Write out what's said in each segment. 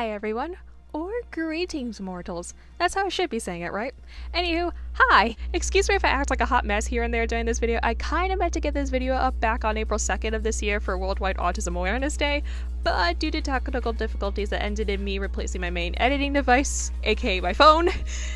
Hi everyone, or greetings mortals. That's how I should be saying it, right? Anywho, hi! Excuse me if I act like a hot mess here and there during this video. I kinda meant to get this video up back on April 2nd of this year for Worldwide Autism Awareness Day, but due to technical difficulties that ended in me replacing my main editing device, aka my phone,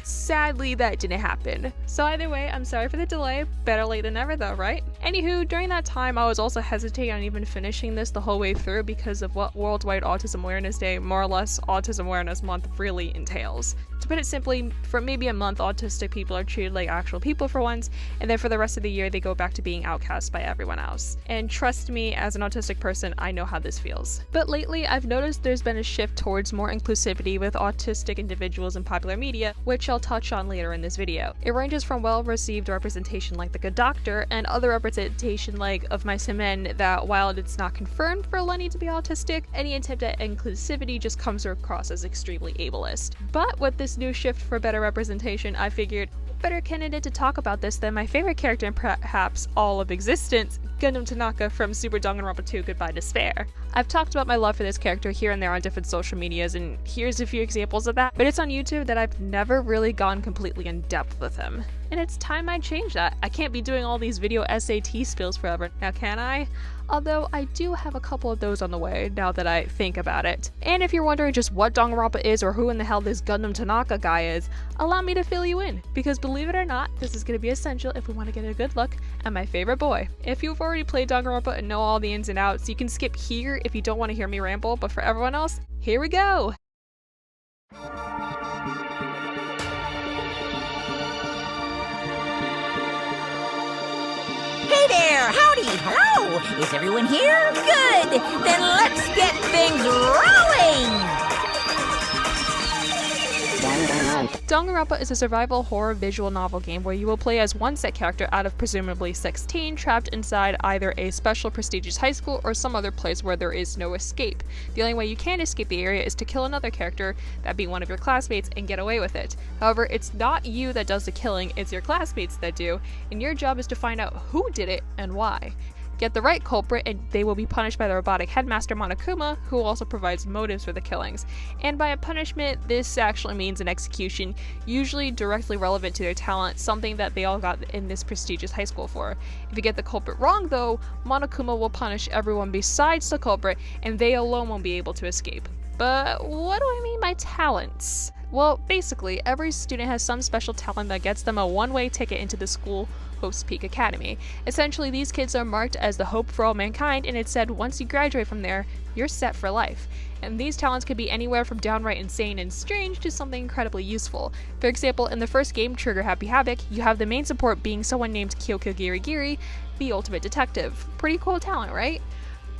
sadly that didn't happen. So either way, I'm sorry for the delay, better late than never though, right? Anywho, during that time I was also hesitating on even finishing this the whole way through because of what Worldwide Autism Awareness Day, more or less Autism Awareness Month, really entails. To put it simply, for maybe a month autistic people are treated like actual people for once, and then for the rest of the year they go back to being outcast by everyone else. And trust me, as an autistic person, I know how this feels. But lately I've noticed there's been a shift towards more inclusivity with autistic individuals in popular media, which I'll touch on later in this video. It ranges from well-received representation like The Good Doctor, and other representation like Of Mice and Men that, while it's not confirmed for Lenny to be autistic, any attempt at inclusivity just comes across as extremely ableist. But with this new shift for better representation, I figured better candidate to talk about this than my favorite character in perhaps all of existence, Gundham Tanaka from Super Danganronpa 2 Goodbye Despair. I've talked about my love for this character here and there on different social medias, and here's a few examples of that, but it's on YouTube that I've never really gone completely in depth with him. And it's time I change that. I can't be doing all these video SAT spills forever, now can I? Although I do have a couple of those on the way, now that I think about it. And if you're wondering just what Danganronpa is or who in the hell this Gundham Tanaka guy is, allow me to fill you in, because believe it or not, this is going to be essential if we want to get a good look at my favorite boy. If you've already played Danganronpa and know all the ins and outs, you can skip here if you don't want to hear me ramble, but for everyone else, here we go! Hey there! Howdy! Hello! Is everyone here? Good! Then let's get things rolling! Danganronpa is a survival horror visual novel game where you will play as one set character out of presumably 16 trapped inside either a special prestigious high school or some other place where there is no escape. The only way you can escape the area is to kill another character, that being one of your classmates, and get away with it. However, it's not you that does the killing, it's your classmates that do, and your job is to find out who did it and why. Get the right culprit and they will be punished by the robotic headmaster Monokuma, who also provides motives for the killings. And by a punishment, this actually means an execution, usually directly relevant to their talent, something that they all got in this prestigious high school for. If you get the culprit wrong though, Monokuma will punish everyone besides the culprit, and they alone won't be able to escape. But what do I mean by talents? Well, basically, every student has some special talent that gets them a one-way ticket into the school host's peak academy. Essentially, these kids are marked as the hope for all mankind, and it's said once you graduate from there, you're set for life. And these talents could be anywhere from downright insane and strange to something incredibly useful. For example, in the first game, Trigger Happy Havoc, you have the main support being someone named Kyoko Giri, the ultimate detective. Pretty cool talent, right?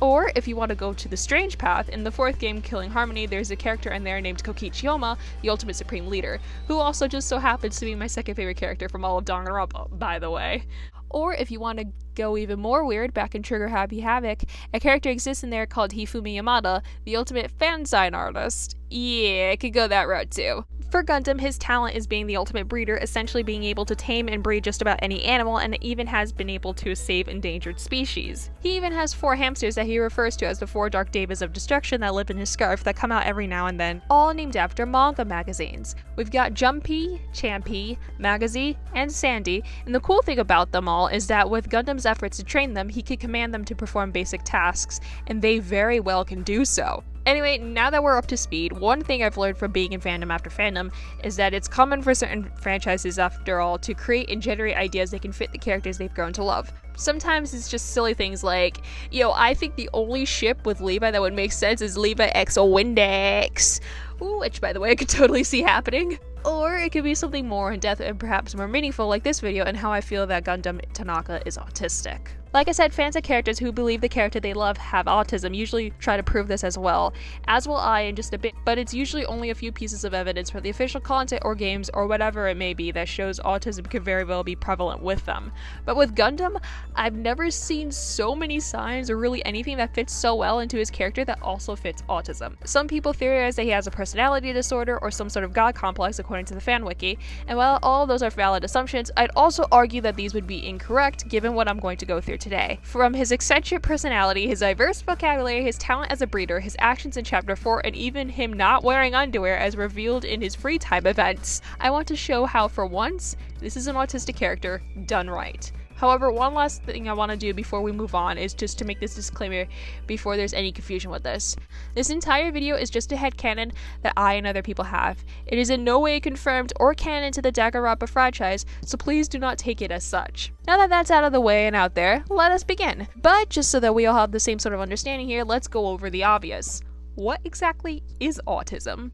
Or, if you want to go to the strange path, in the fourth game, Killing Harmony, there's a character in there named Kokichi Yoma, the ultimate supreme leader, who also just so happens to be my second favorite character from all of Danganronpa, by the way. Or, if you want to go even more weird, back in Trigger Happy Havoc, a character exists in there called Hifumi Yamada, the ultimate fan sign artist. Yeah, it could go that route too. For Gundham, his talent is being the ultimate breeder, essentially being able to tame and breed just about any animal, and even has been able to save endangered species. He even has 4 hamsters that he refers to as the 4 Dark Devas of Destruction that live in his scarf that come out every now and then, all named after manga magazines. We've got Jumpy, Champy, Magazine, and Sandy, and the cool thing about them all is that with Gundam's efforts to train them, he could command them to perform basic tasks, and they very well can do so. Anyway, now that we're up to speed, one thing I've learned from being in fandom after fandom is that it's common for certain franchises, after all, to create and generate ideas that can fit the characters they've grown to love. Sometimes it's just silly things like, yo, I think the only ship with Levi that would make sense is Levi X Windex. Ooh, which, by the way, I could totally see happening. Or it could be something more in-depth and perhaps more meaningful like this video and how I feel that Gundham Tanaka is autistic. Like I said, fans of characters who believe the character they love have autism usually try to prove this as well, as will I in just a bit, but it's usually only a few pieces of evidence from the official content or games or whatever it may be that shows autism could very well be prevalent with them. But with Gundham, I've never seen so many signs or really anything that fits so well into his character that also fits autism. Some people theorize that he has a personality disorder or some sort of god complex according to the fan wiki, and while all those are valid assumptions, I'd also argue that these would be incorrect given what I'm going to go through today. From his eccentric personality, his diverse vocabulary, his talent as a breeder, his actions in Chapter 4, and even him not wearing underwear as revealed in his free time events, I want to show how, for once, this is an autistic character done right. However, one last thing I want to do before we move on is just to make this disclaimer before there's any confusion with this. This entire video is just a headcanon that I and other people have. It is in no way confirmed or canon to the Danganronpa franchise, so please do not take it as such. Now that that's out of the way and out there, let us begin. But just so that we all have the same sort of understanding here, let's go over the obvious. What exactly is autism?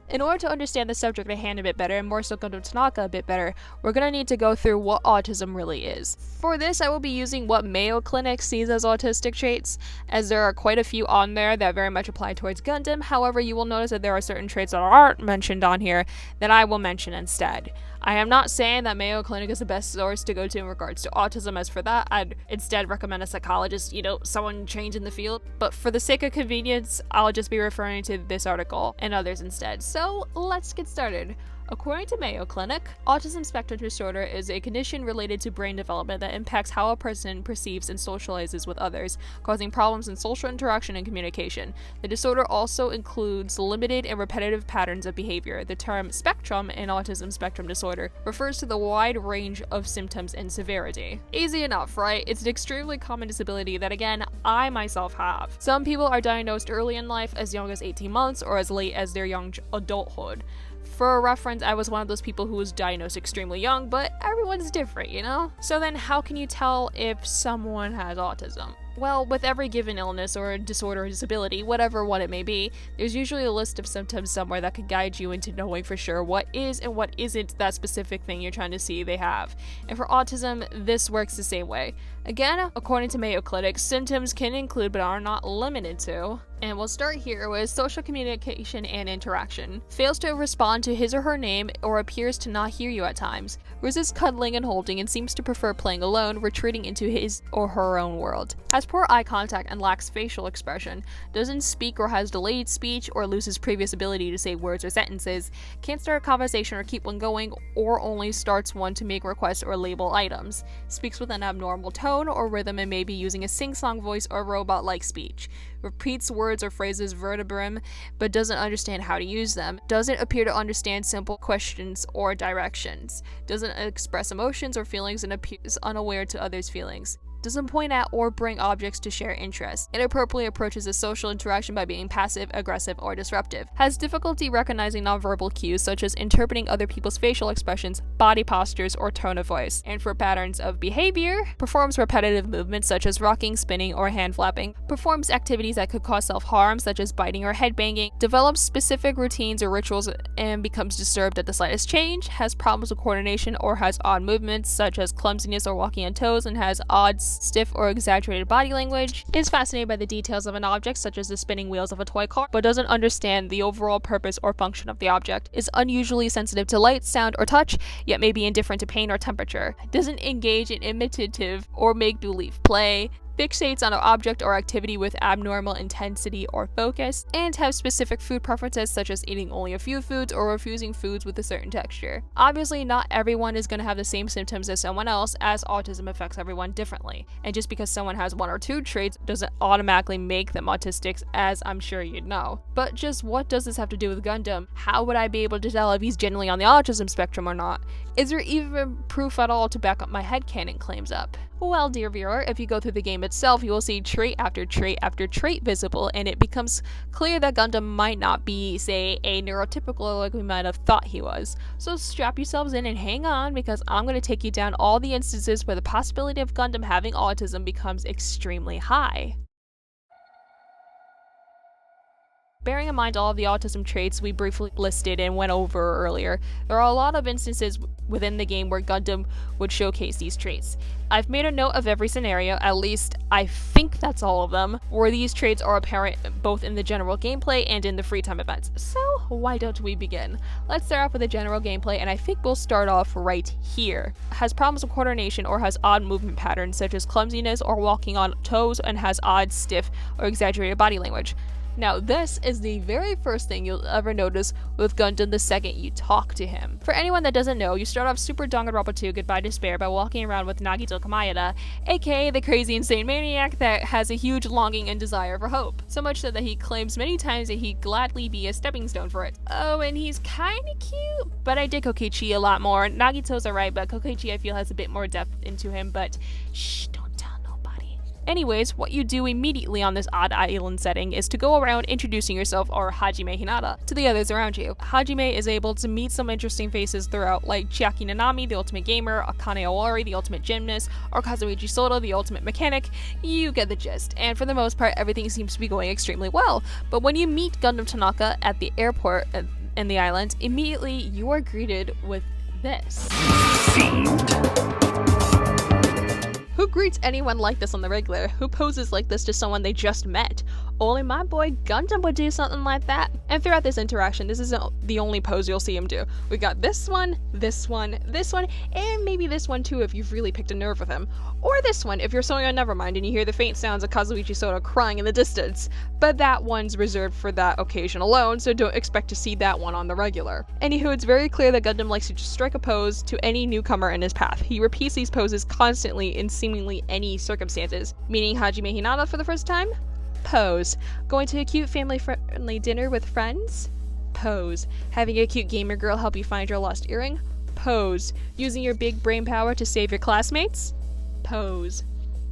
In order to understand the subject at hand a bit better, and more so Gundham Tanaka a bit better, we're going to need to go through what autism really is. For this, I will be using what Mayo Clinic sees as autistic traits, as there are quite a few on there that very much apply towards Gundam. However, you will notice that there are certain traits that aren't mentioned on here that I will mention instead. I am not saying that Mayo Clinic is the best source to go to in regards to autism. As for that, I'd instead recommend a psychologist, someone trained in the field. But for the sake of convenience, I'll just be referring to this article and others instead. So let's get started. According to Mayo Clinic, autism spectrum disorder is a condition related to brain development that impacts how a person perceives and socializes with others, causing problems in social interaction and communication. The disorder also includes limited and repetitive patterns of behavior. The term spectrum in autism spectrum disorder refers to the wide range of symptoms and severity. Easy enough, right? It's an extremely common disability that, again, I myself have. Some people are diagnosed early in life, as young as 18 months, or as late as their young adulthood. For a reference, I was one of those people who was diagnosed extremely young, but everyone's different, So then how can you tell if someone has autism? Well, with every given illness or disorder or disability, whatever one it may be, there's usually a list of symptoms somewhere that could guide you into knowing for sure what is and what isn't that specific thing you're trying to see they have. And for autism, this works the same way. Again, according to Mayo Clinic, symptoms can include but are not limited to, and we'll start here with social communication and interaction. Fails to respond to his or her name or appears to not hear you at times. Resists cuddling and holding and seems to prefer playing alone, retreating into his or her own world. Has poor eye contact and lacks facial expression. Doesn't speak or has delayed speech or loses previous ability to say words or sentences. Can't start a conversation or keep one going, or only starts one to make requests or label items. Speaks with an abnormal tone or rhythm and may be using a sing-song voice or robot-like speech. Repeats words or phrases verbatim but doesn't understand how to use them. Doesn't appear to understand simple questions or directions. Doesn't express emotions or feelings and appears unaware to others' feelings. Doesn't point at or bring objects to share interests. Inappropriately approaches a social interaction by being passive, aggressive, or disruptive. Has difficulty recognizing nonverbal cues such as interpreting other people's facial expressions, body postures, or tone of voice. And for patterns of behavior, performs repetitive movements such as rocking, spinning, or hand flapping. Performs activities that could cause self-harm such as biting or headbanging. Develops specific routines or rituals and becomes disturbed at the slightest change. Has problems with coordination or has odd movements such as clumsiness or walking on toes, and has odd stiff or exaggerated body language. Is fascinated by the details of an object such as the spinning wheels of a toy car, but doesn't understand the overall purpose or function of the object. Is unusually sensitive to light, sound, or touch, yet may be indifferent to pain or temperature. Doesn't engage in imitative or make-believe play. Fixates on an object or activity with abnormal intensity or focus, and have specific food preferences such as eating only a few foods or refusing foods with a certain texture. Obviously, not everyone is going to have the same symptoms as someone else, as autism affects everyone differently. And just because someone has one or two traits doesn't automatically make them autistic, as I'm sure you'd know. But just what does this have to do with Gundam? How would I be able to tell if he's genuinely on the autism spectrum or not? Is there even proof at all to back up my headcanon claims up? Well, dear viewer, if you go through the game itself, you will see trait after trait after trait visible, and it becomes clear that Gundam might not be, say, a neurotypical like we might have thought he was. So strap yourselves in and hang on, because I'm going to take you down all the instances where the possibility of Gundam having autism becomes extremely high. Bearing in mind all of the autism traits we briefly listed and went over earlier, there are a lot of instances within the game where Gundam would showcase these traits. I've made a note of every scenario, at least I think that's all of them, where these traits are apparent both in the general gameplay and in the free time events. So why don't we begin? Let's start off with the general gameplay, and I think we'll start off right here. Has problems with coordination or has odd movement patterns such as clumsiness or walking on toes, and has odd, stiff, or exaggerated body language. Now this is the very first thing you'll ever notice with Gundam the second you talk to him. For anyone that doesn't know, you start off Super Danganronpa 2 Goodbye Despair by walking around with Nagito Kamayada, aka the crazy insane maniac that has a huge longing and desire for hope. So much so that he claims many times that he'd gladly be a stepping stone for it. Oh, and he's kinda cute, but I dig Kokichi a lot more. Nagito's alright, but Kokichi I feel has a bit more depth into him, but shh, don't tell nobody. Anyways, what you do immediately on this odd island setting is to go around introducing yourself, or Hajime Hinata, to the others around you. Hajime is able to meet some interesting faces throughout, like Chiaki Nanami, the ultimate gamer, Akane Owari, the ultimate gymnast, or Kazuichi Soda, the ultimate mechanic. You get the gist, and for the most part, everything seems to be going extremely well. But when you meet Gundham Tanaka at the airport in the island, immediately you are greeted with this. Who greets anyone like this on the regular? Who poses like this to someone they just met? Only my boy Gundam would do something like that. And throughout this interaction, this isn't the only pose you'll see him do. We got this one, this one, this one, and maybe this one too if you've really picked a nerve with him. Or this one if you're so on Nevermind and you hear the faint sounds of Kazuichi Soda crying in the distance. But that one's reserved for that occasion alone, so don't expect to see that one on the regular. Anywho, it's very clear that Gundam likes to just strike a pose to any newcomer in his path. He repeats these poses constantly in seemingly any circumstances. Meeting Hajime Hinata for the first time? Pose. Going to a cute family-friendly dinner with friends? Pose. Having a cute gamer girl help you find your lost earring? Pose. Using your big brain power to save your classmates? Pose.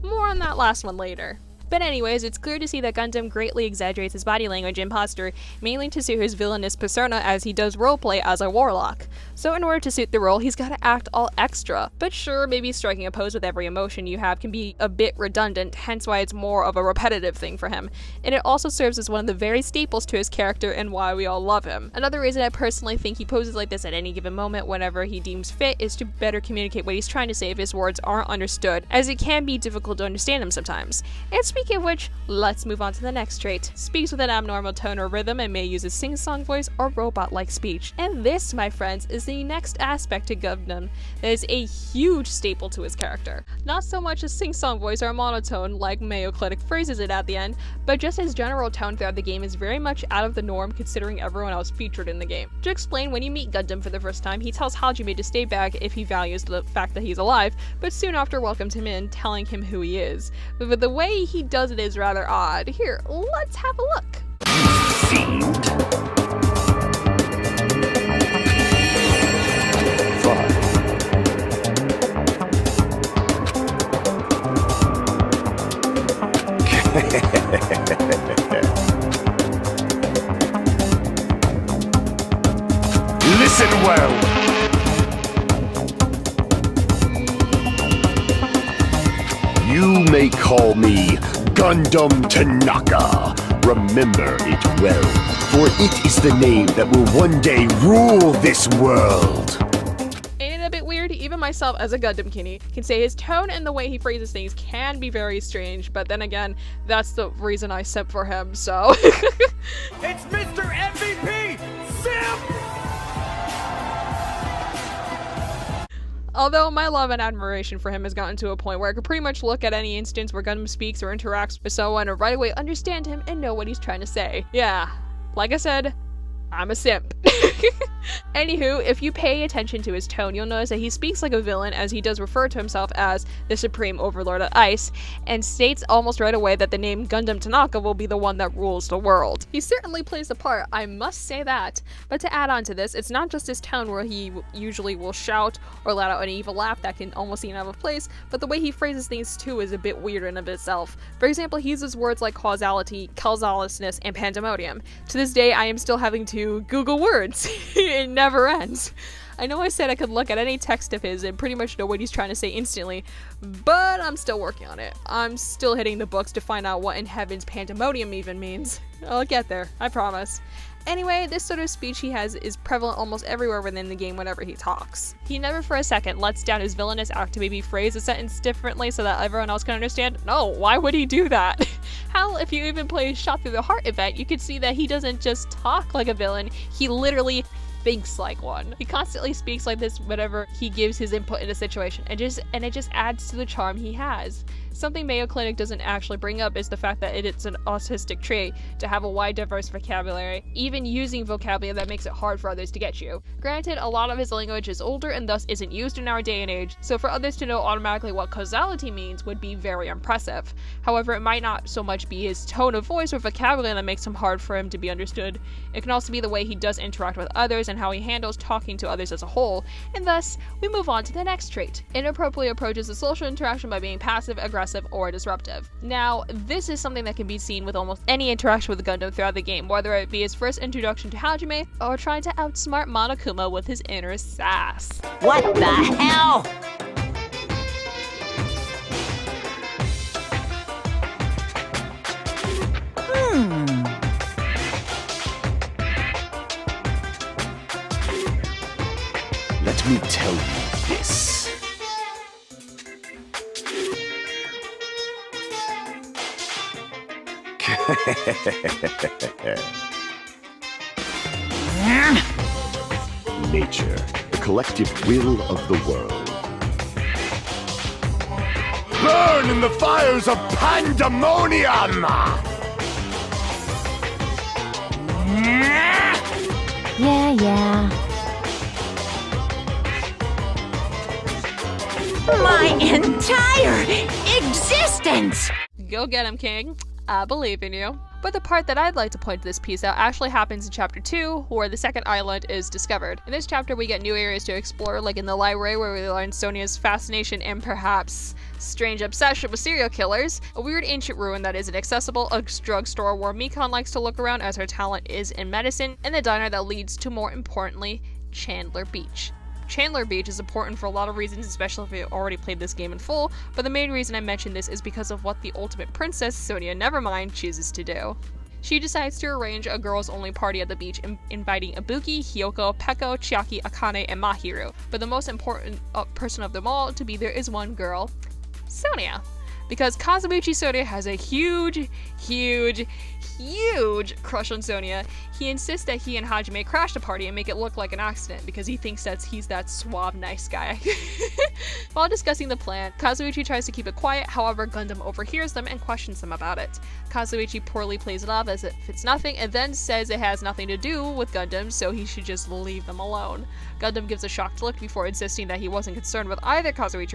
More on that last one later. But anyways, it's clear to see that Gundam greatly exaggerates his body language and posture, mainly to suit his villainous persona as he does roleplay as a warlock. So in order to suit the role, he's gotta act all extra. But sure, maybe striking a pose with every emotion you have can be a bit redundant, hence why it's more of a repetitive thing for him. And it also serves as one of the very staples to his character and why we all love him. Another reason I personally think he poses like this at any given moment whenever he deems fit is to better communicate what he's trying to say if his words aren't understood, as it can be difficult to understand him sometimes. And speaking of which, let's move on to the next trait. Speaks with an abnormal tone or rhythm and may use a sing-song voice or robot-like speech. And this, my friends, is the next aspect to Gundam that is a huge staple to his character. Not so much a sing-song voice or a monotone like Mayoclitic phrases it at the end, but just his general tone throughout the game is very much out of the norm considering everyone else featured in the game. To explain, when you meet Gundam for the first time, he tells Hajime to stay back if he values the fact that he's alive, but soon after welcomes him in, telling him who he is. But the way he does it is rather odd. Here, let's have a look. Listen well. You may call me Gundham Tanaka. Remember it well, for it is the name that will one day rule this world. Ain't it a bit weird? Even myself as a Gundam Kinney can say his tone and the way he phrases things can be very strange, but then again, that's the reason I simp for him, so. It's Mr. MVP! Simp! Although my love and admiration for him has gotten to a point where I could pretty much look at any instance where Gundam speaks or interacts with someone and right away understand him and know what he's trying to say. Yeah, like I said, I'm a simp. Anywho, if you pay attention to his tone, you'll notice that he speaks like a villain, as he does refer to himself as the Supreme Overlord of Ice, and states almost right away that the name Gundham Tanaka will be the one that rules the world. He certainly plays the part, I must say that. But to add on to this, it's not just his tone where he usually will shout or let out an evil laugh that can almost seem out of place, but the way he phrases things too is a bit weird in of itself. For example, he uses words like causality, causalistness, and pandemonium. To this day, I am still having to Google words. It never ends. I know I said I could look at any text of his and pretty much know what he's trying to say instantly, but I'm still working on it. I'm still hitting the books to find out what in heaven's pandemonium even means. I'll get there, I promise. Anyway, this sort of speech he has is prevalent almost everywhere within the game whenever he talks. He never for a second lets down his villainous act to maybe phrase a sentence differently so that everyone else can understand. No, why would he do that? Hell, if you even play Shot Through the Heart event, you could see that he doesn't just talk like a villain, he literally thinks like one. He constantly speaks like this whenever he gives his input in a situation, and it just adds to the charm he has. Something Mayo Clinic doesn't actually bring up is the fact that it's an autistic trait to have a wide, diverse vocabulary, even using vocabulary that makes it hard for others to get you. Granted, a lot of his language is older and thus isn't used in our day and age, so for others to know automatically what causality means would be very impressive. However, it might not so much be his tone of voice or vocabulary that makes him hard for him to be understood. It can also be the way he does interact with others and how he handles talking to others as a whole, and thus, we move on to the next trait. Inappropriately approaches a social interaction by being passive, aggressive, or disruptive. Now, this is something that can be seen with almost any interaction with Gundam throughout the game, whether it be his first introduction to Hajime, or trying to outsmart Monokuma with his inner sass. What the hell? Let me tell you this. Nature, the collective will of the world. Burn in the fires of pandemonium! Yeah. My entire existence! Go get him, King. I believe in you. But the part that I'd like to point this piece out actually happens in Chapter 2, where the second island is discovered. In this chapter, we get new areas to explore, like in the library, where we learn Sonia's fascination and perhaps strange obsession with serial killers, a weird ancient ruin that isn't accessible, a drugstore where Mikon likes to look around as her talent is in medicine, and the diner that leads to, more importantly, Chandler Beach. Chandler Beach is important for a lot of reasons, especially if you already played this game in full, but the main reason I mention this is because of what the ultimate princess, Sonia Nevermind, chooses to do. She decides to arrange a girls-only party at the beach, inviting Ibuki, Hyoko, Peko, Chiaki, Akane, and Mahiru. But the most important person of them all to be there is one girl, Sonia. Because Kazumichi Sonia has a huge crush on Sonia, he insists that he and Hajime crash the party and make it look like an accident because he thinks he's that suave, nice guy. While discussing the plan, Kazuichi tries to keep it quiet, however Gundam overhears them and questions them about it. Kazuichi poorly plays it off as if it's nothing and then says it has nothing to do with Gundam, so he should just leave them alone. Gundam gives a shocked look before insisting that he wasn't concerned with either Kazuichi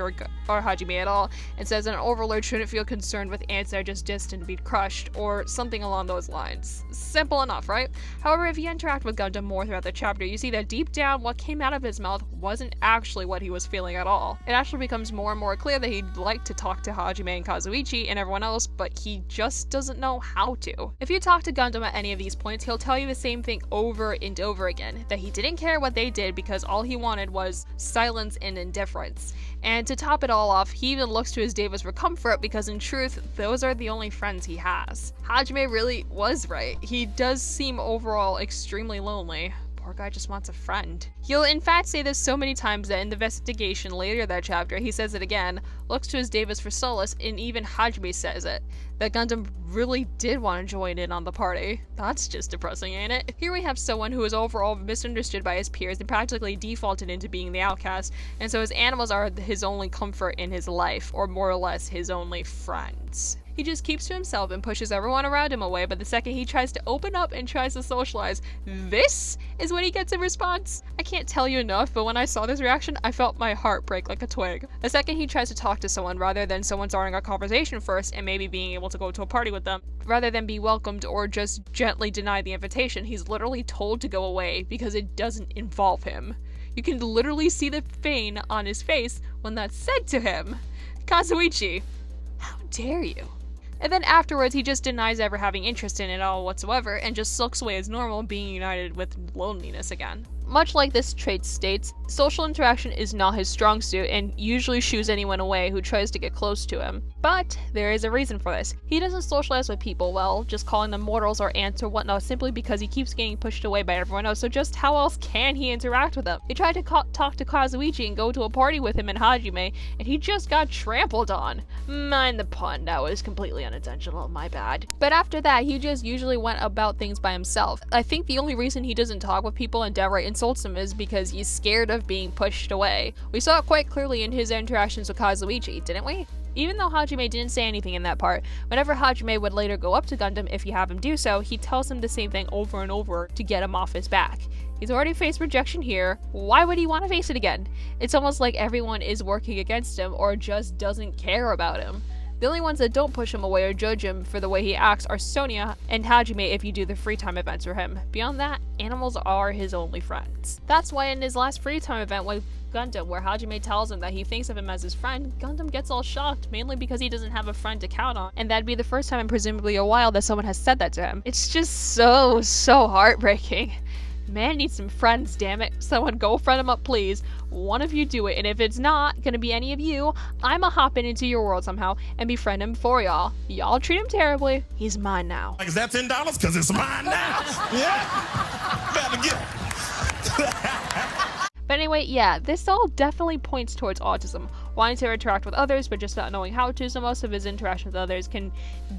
or Hajime at all, and says an overlord shouldn't feel concerned with ants that are just destined to be crushed, or something along those lines. Simple enough, right? However, if you interact with Gundam more throughout the chapter, you see that deep down, what came out of his mouth wasn't actually what he was feeling at all. It actually becomes more and more clear that he'd like to talk to Hajime and Kazuichi and everyone else, but he just doesn't know how to. If you talk to Gundam at any of these points, he'll tell you the same thing over and over again, that he didn't care what they did because all he wanted was silence and indifference. And to top it all off, he even looks to his Devas for comfort because in truth, those are the only friends he has. Hajime really was right. He does seem overall extremely lonely. Poor guy just wants a friend. He'll in fact say this so many times that in the investigation later that chapter, he says it again, looks to his Devas for solace, and even Hajime says it. That Gundam really did want to join in on the party. That's just depressing, ain't it? Here we have someone who is overall misunderstood by his peers and practically defaulted into being the outcast, and so his animals are his only comfort in his life, or more or less his only friends. He just keeps to himself and pushes everyone around him away, but the second he tries to open up and tries to socialize, this is when he gets a response. I can't tell you enough, but when I saw this reaction, I felt my heart break like a twig. The second he tries to talk to someone rather than someone starting a conversation first and maybe being able to go to a party with them, rather than be welcomed or just gently deny the invitation, he's literally told to go away because it doesn't involve him. You can literally see the pain on his face when that's said to him. Kazuichi, how dare you? And then afterwards, he just denies ever having interest in it all whatsoever and just sulks away as normal, being united with loneliness again. Much like this trait states, social interaction is not his strong suit and usually shoos anyone away who tries to get close to him. But there is a reason for this. He doesn't socialize with people well, just calling them mortals or ants or whatnot simply because he keeps getting pushed away by everyone else, so just how else can he interact with them? He tried to talk to Kazuichi and go to a party with him and Hajime, and he just got trampled on. Mind the pun, that was completely unintentional, my bad. But after that, he just usually went about things by himself. I think the only reason he doesn't talk with people and downright insult insults him is because he's scared of being pushed away. We saw it quite clearly in his interactions with Kazuichi, didn't we? Even though Hajime didn't say anything in that part, whenever Hajime would later go up to Gundam if you have him do so, he tells him the same thing over and over to get him off his back. He's already faced rejection here, why would he want to face it again? It's almost like everyone is working against him or just doesn't care about him. The only ones that don't push him away or judge him for the way he acts are Sonia and Hajime if you do the free time events for him. Beyond that, animals are his only friends. That's why in his last free time event with Gundam, where Hajime tells him that he thinks of him as his friend, Gundam gets all shocked, mainly because he doesn't have a friend to count on, and that'd be the first time in presumably a while that someone has said that to him. It's just so heartbreaking. Man needs some friends, damn it. Someone go friend him up, please. One of you do it, and if it's not gonna be any of you, I'ma hop into your world somehow and befriend him for y'all. Y'all treat him terribly. He's mine now. Like, is that $10? Cause it's mine now. Yeah. Better get But anyway, yeah, this all definitely points towards autism. Wanting to interact with others, but just not knowing how to, so most of his interactions with others can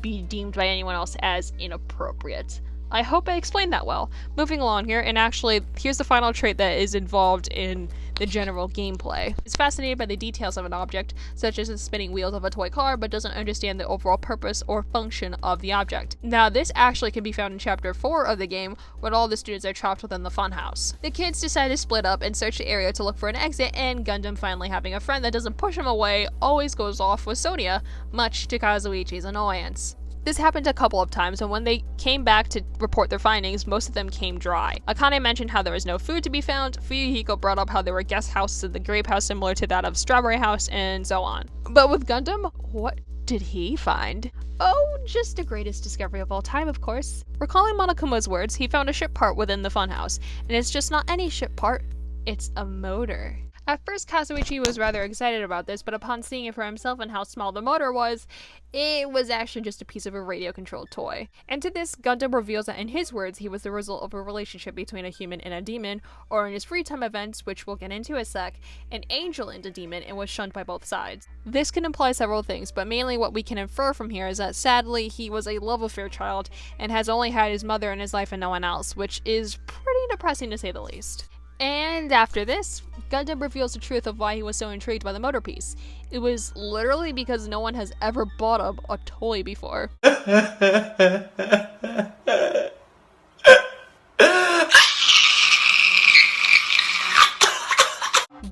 be deemed by anyone else as inappropriate. I hope I explained that well. Moving along here, and actually, here's the final trait that is involved in the general gameplay. He's fascinated by the details of an object, such as the spinning wheels of a toy car, but doesn't understand the overall purpose or function of the object. Now, this actually can be found in Chapter 4 of the game, when all the students are trapped within the funhouse. The kids decide to split up and search the area to look for an exit, and Gundam, finally having a friend that doesn't push him away, always goes off with Sonia, much to Kazuichi's annoyance. This happened a couple of times, and when they came back to report their findings, most of them came dry. Akane mentioned how there was no food to be found, Fuyuhiko brought up how there were guest houses in the grape house similar to that of Strawberry House, and so on. But with Gundam, what did he find? Oh, just the greatest discovery of all time, of course. Recalling Monokuma's words, he found a ship part within the funhouse, and it's just not any ship part, it's a motor. At first, Kazuichi was rather excited about this, but upon seeing it for himself and how small the motor was, it was actually just a piece of a radio-controlled toy. And to this, Gundam reveals that in his words, he was the result of a relationship between a human and a demon, or in his free time events, which we'll get into in a sec, an angel and a demon, and was shunned by both sides. This can imply several things, but mainly what we can infer from here is that sadly, he was a love affair child, and has only had his mother in his life and no one else, which is pretty depressing to say the least. And after this, Gundam reveals the truth of why he was so intrigued by the motor piece. It was literally because no one has ever bought him a toy before.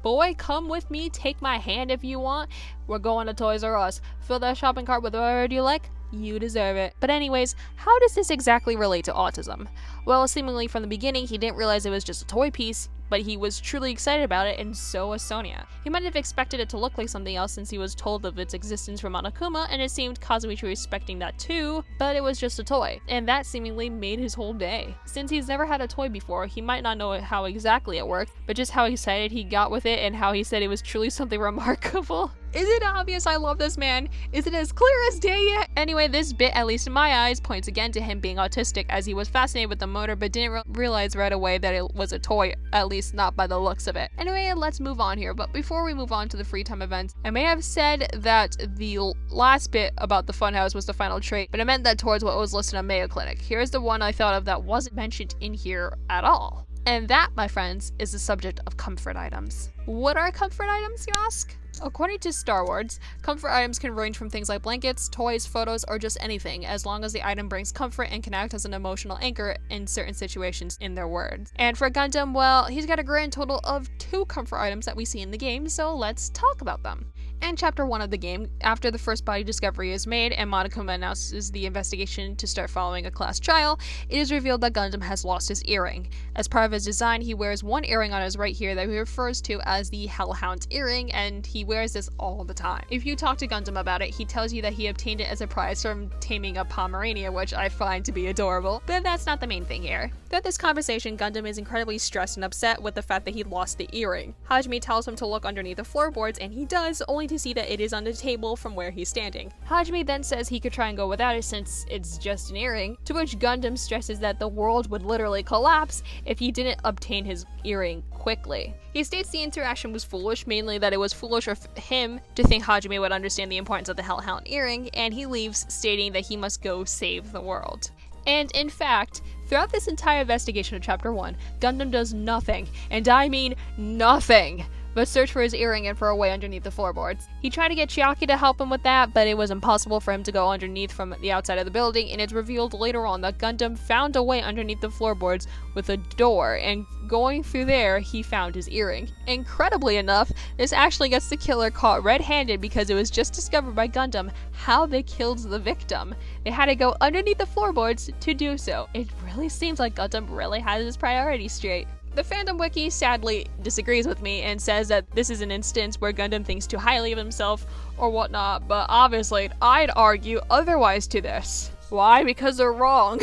Boy, come with me, take my hand if you want. We're going to Toys R Us. Fill that shopping cart with whatever you like. You deserve it. But anyways, how does this exactly relate to autism? Well, seemingly from the beginning, he didn't realize it was just a toy piece, but he was truly excited about it, and so was Sonia. He might have expected it to look like something else since he was told of its existence from Monokuma, and it seemed Kazuichi was expecting that too, but it was just a toy, and that seemingly made his whole day. Since he's never had a toy before, he might not know how exactly it worked, but just how excited he got with it and how he said it was truly something remarkable. Is it obvious I love this man? Is it as clear as day yet? Anyway, this bit, at least in my eyes, points again to him being autistic, as he was fascinated with the motor but didn't realize right away that it was a toy, at least not by the looks of it. Anyway, let's move on here, but before we move on to the free time events, I may have said that the last bit about the funhouse was the final trait, but I meant that towards what was listed on Mayo Clinic. Here's the one I thought of that wasn't mentioned in here at all. And that, my friends, is the subject of comfort items. What are comfort items, you ask? According to Star Wars, comfort items can range from things like blankets, toys, photos, or just anything, as long as the item brings comfort and can act as an emotional anchor in certain situations, in their words. And for Gundam, well, he's got a grand total of 2 comfort items that we see in the game, so let's talk about them. In Chapter 1 of the game, after the first body discovery is made and Monokuma announces the investigation to start following a class trial, it is revealed that Gundam has lost his earring. As part of his design, he wears one earring on his right here that he refers to as the Hellhound's earring, and he wears this all the time. If you talk to Gundam about it, he tells you that he obtained it as a prize from taming a Pomerania, which I find to be adorable, but that's not the main thing here. Throughout this conversation, Gundam is incredibly stressed and upset with the fact that he lost the earring. Hajime tells him to look underneath the floorboards, and he does, only to see that it is on the table from where he's standing. Hajime then says he could try and go without it since it's just an earring, to which Gundam stresses that the world would literally collapse if he didn't obtain his earring quickly. He states the interaction was foolish, mainly that it was foolish of him to think Hajime would understand the importance of the Hellhound earring, and he leaves, stating that he must go save the world. And in fact, throughout this entire investigation of Chapter 1, Gundam does nothing, and I mean nothing, but search for his earring and for a way underneath the floorboards. He tried to get Chiaki to help him with that, but it was impossible for him to go underneath from the outside of the building, and it's revealed later on that Gundam found a way underneath the floorboards with a door, and going through there, he found his earring. Incredibly enough, this actually gets the killer caught red-handed because it was just discovered by Gundam how they killed the victim. They had to go underneath the floorboards to do so. It really seems like Gundam really has his priorities straight. The fandom wiki sadly disagrees with me and says that this is an instance where Gundam thinks too highly of himself or whatnot, but obviously I'd argue otherwise to this. Why? Because they're wrong.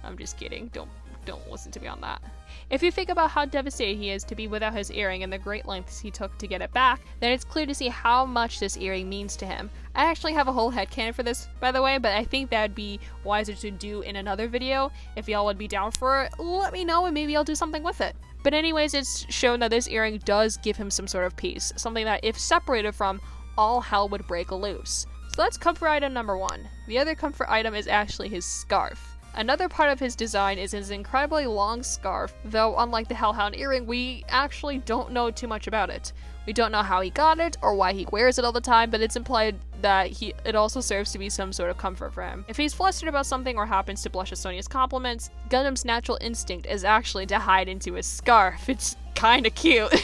I'm just kidding. Don't listen to me on that. If you think about how devastated he is to be without his earring and the great lengths he took to get it back, then it's clear to see how much this earring means to him. I actually have a whole headcanon for this, by the way, but I think that'd be wiser to do in another video. If y'all would be down for it, let me know and maybe I'll do something with it. But anyways, it's shown that this earring does give him some sort of peace, something that if separated from, all hell would break loose. So that's comfort item number 1. The other comfort item is actually his scarf. Another part of his design is his incredibly long scarf, though unlike the Hellhound earring, we actually don't know too much about it. We don't know how he got it or why he wears it all the time, but it's implied that it also serves to be some sort of comfort for him. If he's flustered about something or happens to blush at Sonia's compliments, Gundam's natural instinct is actually to hide into his scarf. It's kinda cute.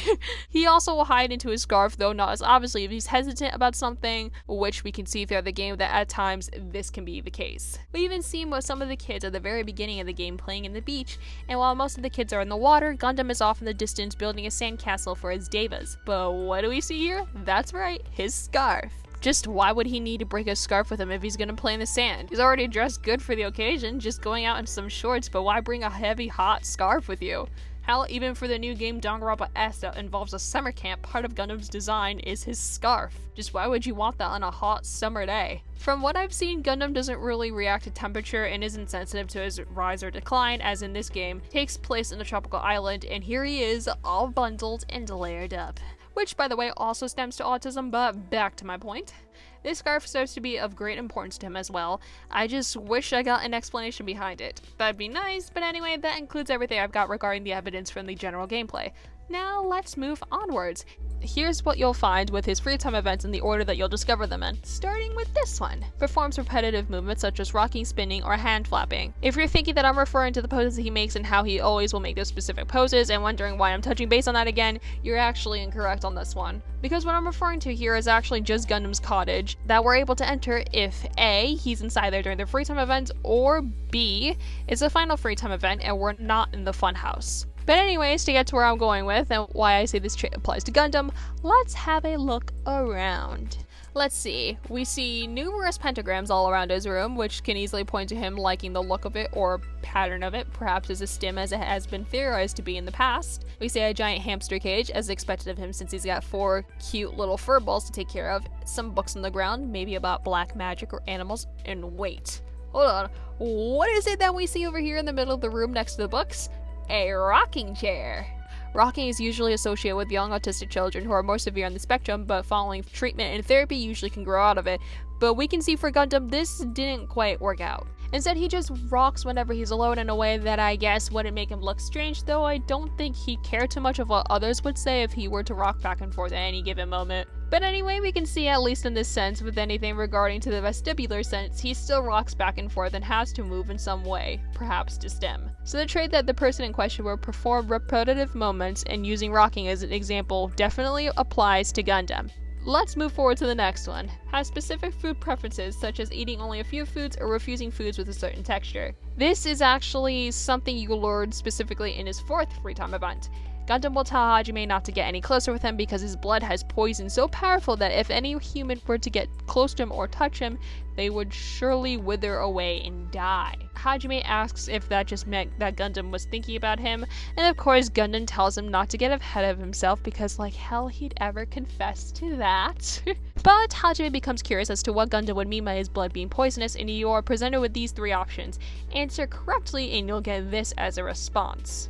He also will hide into his scarf, though not as obviously if he's hesitant about something, which we can see throughout the game that at times this can be the case. We even see with some of the kids at the very beginning of the game playing in the beach, and while most of the kids are in the water, Gundam is off in the distance building a sandcastle for his devas. But what do we see here? That's right, his scarf. Just why would he need to bring a scarf with him if he's gonna play in the sand? He's already dressed good for the occasion, just going out in some shorts, but why bring a heavy, hot scarf with you? Hell, even for the new game Danganronpa S that involves a summer camp, part of Gundam's design is his scarf. Just why would you want that on a hot summer day? From what I've seen, Gundam doesn't really react to temperature and isn't sensitive to his rise or decline, as in this game takes place in a tropical island, and here he is, all bundled and layered up. Which, by the way, also stems to autism, but back to my point. This scarf serves to be of great importance to him as well. I just wish I got an explanation behind it. That'd be nice, but anyway, that includes everything I've got regarding the evidence from the general gameplay. Now let's move onwards. Here's what you'll find with his free time events in the order that you'll discover them in. Starting with this one. Performs repetitive movements such as rocking, spinning, or hand flapping. If you're thinking that I'm referring to the poses he makes and how he always will make those specific poses and wondering why I'm touching base on that again, you're actually incorrect on this one. Because what I'm referring to here is actually just Gundam's cottage that we're able to enter if A, he's inside there during the free time event, or B, it's a final free time event and we're not in the funhouse. But anyways, to get to where I'm going with and why I say this trait applies to Gundam, let's have a look around. Let's see, we see numerous pentagrams all around his room, which can easily point to him liking the look of it or pattern of it, perhaps as a stim as it has been theorized to be in the past. We see a giant hamster cage, as expected of him since he's got 4 cute little fur balls to take care of, some books on the ground, maybe about black magic or animals, and wait, hold on, what is it that we see over here in the middle of the room next to the books? A rocking chair. Rocking is usually associated with young autistic children who are more severe on the spectrum, but following treatment and therapy usually can grow out of it. But we can see for Gundam, this didn't quite work out. Instead, he just rocks whenever he's alone in a way that I guess wouldn't make him look strange, though I don't think he cared too much of what others would say if he were to rock back and forth at any given moment. But anyway, we can see at least in this sense, with anything regarding to the vestibular sense, he still rocks back and forth and has to move in some way, perhaps to stem. So the trait that the person in question will perform repetitive movements and using rocking as an example definitely applies to Gundam. Let's move forward to the next one. Has specific food preferences, such as eating only a few foods or refusing foods with a certain texture. This is actually something you learn specifically in his 4th free time event. Gundam will tell Hajime not to get any closer with him because his blood has poison so powerful that if any human were to get close to him or touch him, they would surely wither away and die. Hajime asks if that just meant that Gundam was thinking about him, and of course Gundam tells him not to get ahead of himself because like hell he'd ever confess to that. But Hajime becomes curious as to what Gundam would mean by his blood being poisonous, and you are presented with these 3 options. Answer correctly and you'll get this as a response.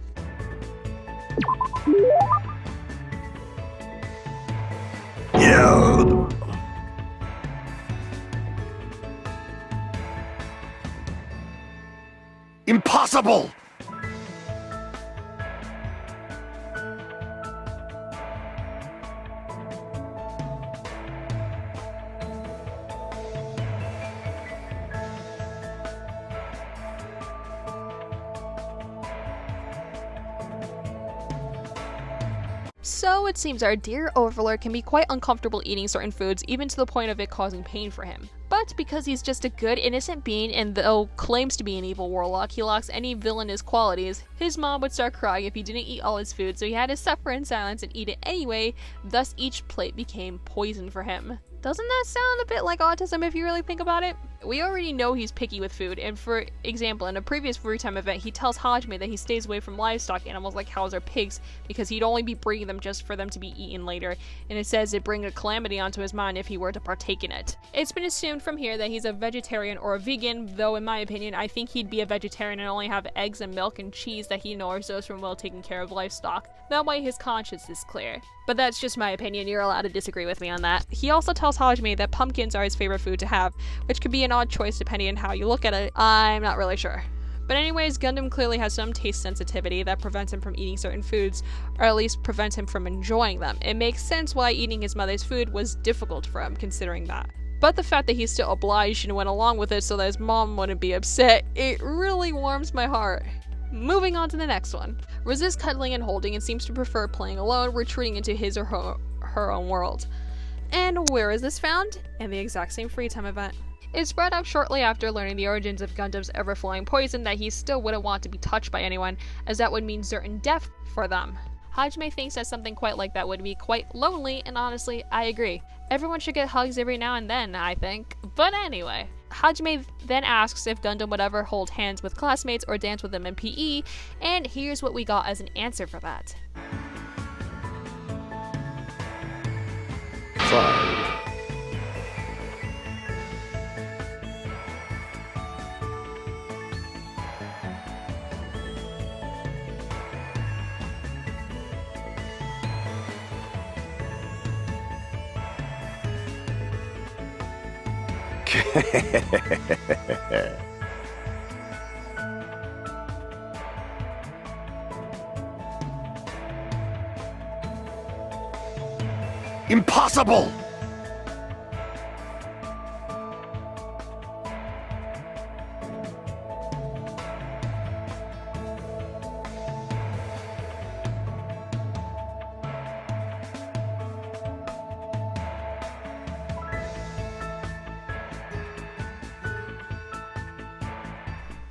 Yeah. Impossible! So it seems our dear Overlord can be quite uncomfortable eating certain foods, even to the point of it causing pain for him. But because he's just a good, innocent being, and though claims to be an evil warlock, he lacks any villainous qualities, his mom would start crying if he didn't eat all his food, so he had to suffer in silence and eat it anyway, thus each plate became poison for him. Doesn't that sound a bit like autism if you really think about it? We already know he's picky with food, and for example, in a previous free time event, he tells Hajime that he stays away from livestock animals like cows or pigs because he'd only be breeding them just for them to be eaten later, and it says it'd bring a calamity onto his mind if he were to partake in it. It's been assumed from here that he's a vegetarian or a vegan, though in my opinion, I think he'd be a vegetarian and only have eggs and milk and cheese that he knows from well taking care of livestock. That way his conscience is clear. But that's just my opinion, you're allowed to disagree with me on that. He also tells Hajime that pumpkins are his favorite food to have, which could be an odd choice depending on how you look at it. I'm not really sure. But anyways, Gundam clearly has some taste sensitivity that prevents him from eating certain foods, or at least prevents him from enjoying them. It makes sense why eating his mother's food was difficult for him, considering that. But the fact that he's still obliged and went along with it so that his mom wouldn't be upset, it really warms my heart. Moving on to the next one. Resists cuddling and holding and seems to prefer playing alone, retreating into his or her own world. And where is this found? In the exact same free time event. It's brought up shortly after learning the origins of Gundam's ever-flowing poison that he still wouldn't want to be touched by anyone, as that would mean certain death for them. Hajime thinks that something quite like that would be quite lonely, and honestly, I agree. Everyone should get hugs every now and then, I think. But anyway. Hajime then asks if Gundam would ever hold hands with classmates or dance with them in PE, and here's what we got as an answer for that. Fine. Impossible!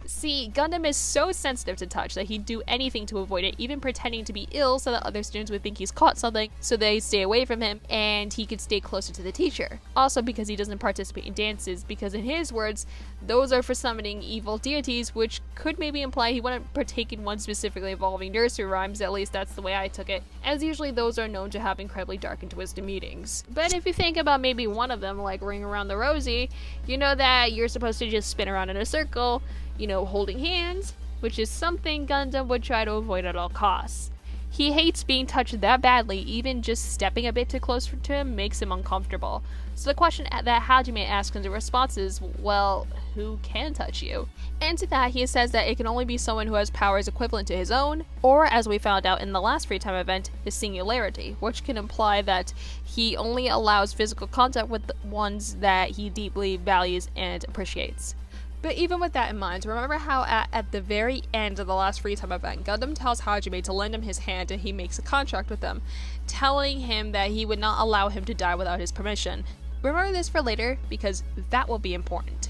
See, Gundam is so sensitive to touch that he'd do anything to avoid it, even pretending to be ill so that other students would think he's caught something, so they stay away from him, and he could stay closer to the teacher. Also because he doesn't participate in dances, because in his words, those are for summoning evil deities, which could maybe imply he wouldn't partake in one specifically involving nursery rhymes, at least that's the way I took it, as usually those are known to have incredibly dark and twisted meanings. But if you think about maybe one of them, like Ring Around the Rosie, you know that you're supposed to just spin around in a circle, you know, holding hands, which is something Gundam would try to avoid at all costs. He hates being touched that badly, even just stepping a bit too close to him makes him uncomfortable. So the question that Hajime asks in the response is, well, who can touch you? And to that he says that it can only be someone who has powers equivalent to his own, or as we found out in the last free time event, his singularity, which can imply that he only allows physical contact with the ones that he deeply values and appreciates. But even with that in mind, remember how at the very end of the last free time event, Gundam tells Hajime to lend him his hand and he makes a contract with him, telling him that he would not allow him to die without his permission. Remember this for later, because that will be important.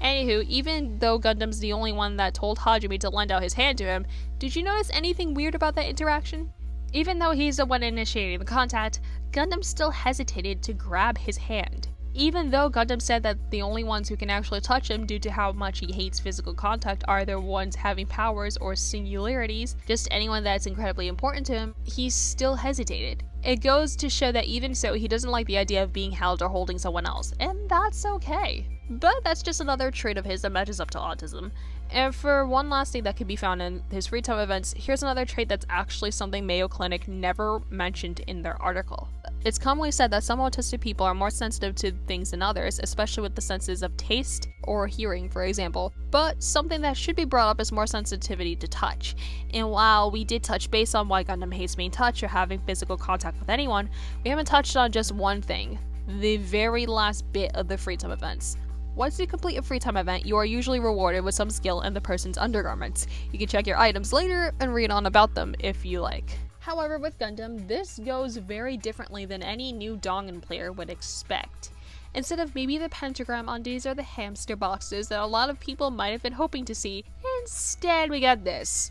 Anywho, even though Gundam's the only one that told Hajime to lend out his hand to him, did you notice anything weird about that interaction? Even though he's the one initiating the contact, Gundam still hesitated to grab his hand. Even though Gundam said that the only ones who can actually touch him due to how much he hates physical contact are the ones having powers or singularities, just anyone that's incredibly important to him, he still hesitated. It goes to show that even so, he doesn't like the idea of being held or holding someone else, and that's okay. But that's just another trait of his that matches up to autism. And for one last thing that can be found in his free time events, here's another trait that's actually something Mayo Clinic never mentioned in their article. It's commonly said that some autistic people are more sensitive to things than others, especially with the senses of taste or hearing, for example. But something that should be brought up is more sensitivity to touch. And while we did touch base on why Gundam hates being touched or having physical contact with anyone, we haven't touched on just one thing: the very last bit of the free time events. Once you complete a free time event, you are usually rewarded with some skill in the person's undergarments. You can check your items later and read on about them if you like. However, with Gundam, this goes very differently than any new Dangan player would expect. Instead of maybe the pentagram undies or the hamster boxes that a lot of people might have been hoping to see, instead we got this.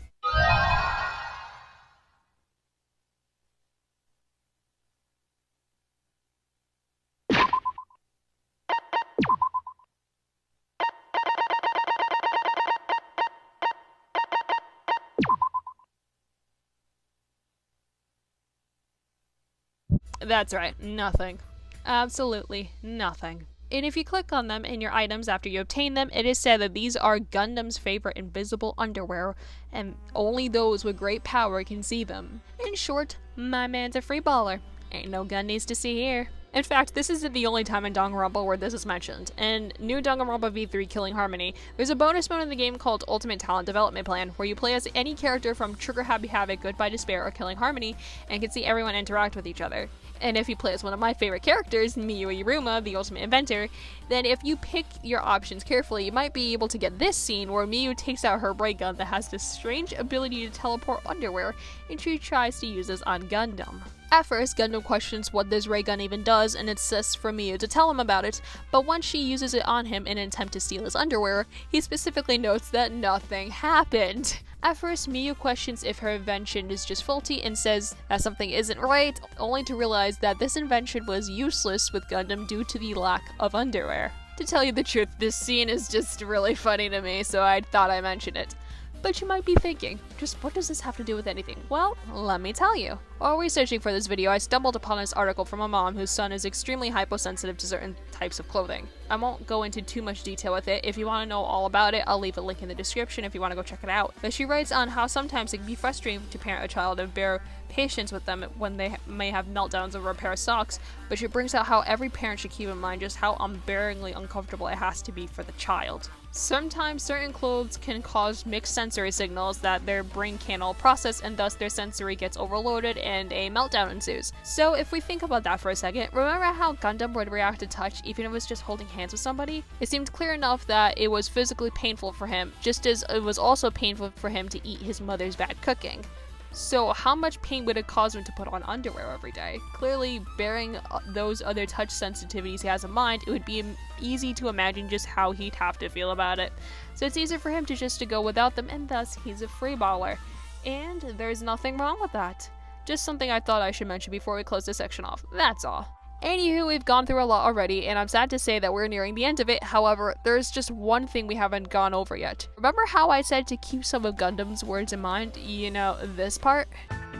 That's right, nothing. Absolutely nothing. And if you click on them in your items after you obtain them, it is said that these are Gundam's favorite invisible underwear, and only those with great power can see them. In short, my man's a free baller. Ain't no Gundies to see here. In fact, this isn't the only time in Danganronpa where this is mentioned. In New Danganronpa V3 Killing Harmony, there's a bonus mode in the game called Ultimate Talent Development Plan, where you play as any character from Trigger Happy Havoc, Goodbye Despair, or Killing Harmony, and can see everyone interact with each other. And if you play as one of my favorite characters, Miyu Iruma, the Ultimate Inventor, then if you pick your options carefully, you might be able to get this scene where Miyu takes out her ray gun that has this strange ability to teleport underwear, and she tries to use this on Gundam. At first, Gundam questions what this ray gun even does and insists for Miyu to tell him about it, but once she uses it on him in an attempt to steal his underwear, he specifically notes that nothing happened. At first, Miyu questions if her invention is just faulty and says that something isn't right, only to realize that this invention was useless with Gundam due to the lack of underwear. To tell you the truth, this scene is just really funny to me, so I thought I'd mention it. But you might be thinking, just what does this have to do with anything? Well, let me tell you. While researching for this video, I stumbled upon this article from a mom whose son is extremely hyposensitive to certain types of clothing. I won't go into too much detail with it. If you want to know all about it, I'll leave a link in the description if you want to go check it out. But she writes on how sometimes it can be frustrating to parent a child and bear patience with them when they may have meltdowns over a pair of socks, but she brings out how every parent should keep in mind just how unbearingly uncomfortable it has to be for the child. Sometimes certain clothes can cause mixed sensory signals that their brain can't all process, and thus their sensory gets overloaded and a meltdown ensues. So if we think about that for a second, remember how Gundam would react to touch even if it was just holding hands with somebody? It seemed clear enough that it was physically painful for him, just as it was also painful for him to eat his mother's bad cooking. So how much pain would it cause him to put on underwear every day? Clearly, bearing those other touch sensitivities he has in mind, it would be easy to imagine just how he'd have to feel about it. So it's easier for him to go without them, and thus he's a free baller. And there's nothing wrong with that. Just something I thought I should mention before we close this section off. That's all. Anywho, we've gone through a lot already, and I'm sad to say that we're nearing the end of it. However, there's just one thing we haven't gone over yet. Remember how I said to keep some of Gundam's words in mind? You know, this part?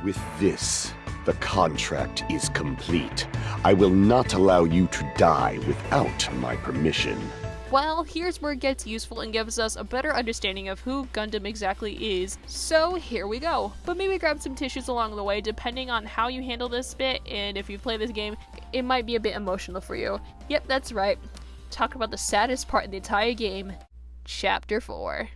With this, the contract is complete. I will not allow you to die without my permission. Well, here's where it gets useful and gives us a better understanding of who Gundam exactly is. So here we go. But maybe grab some tissues along the way, depending on how you handle this bit, and if you play this game, it might be a bit emotional for you. Yep, that's right. Talk about the saddest part in the entire game. Chapter 4.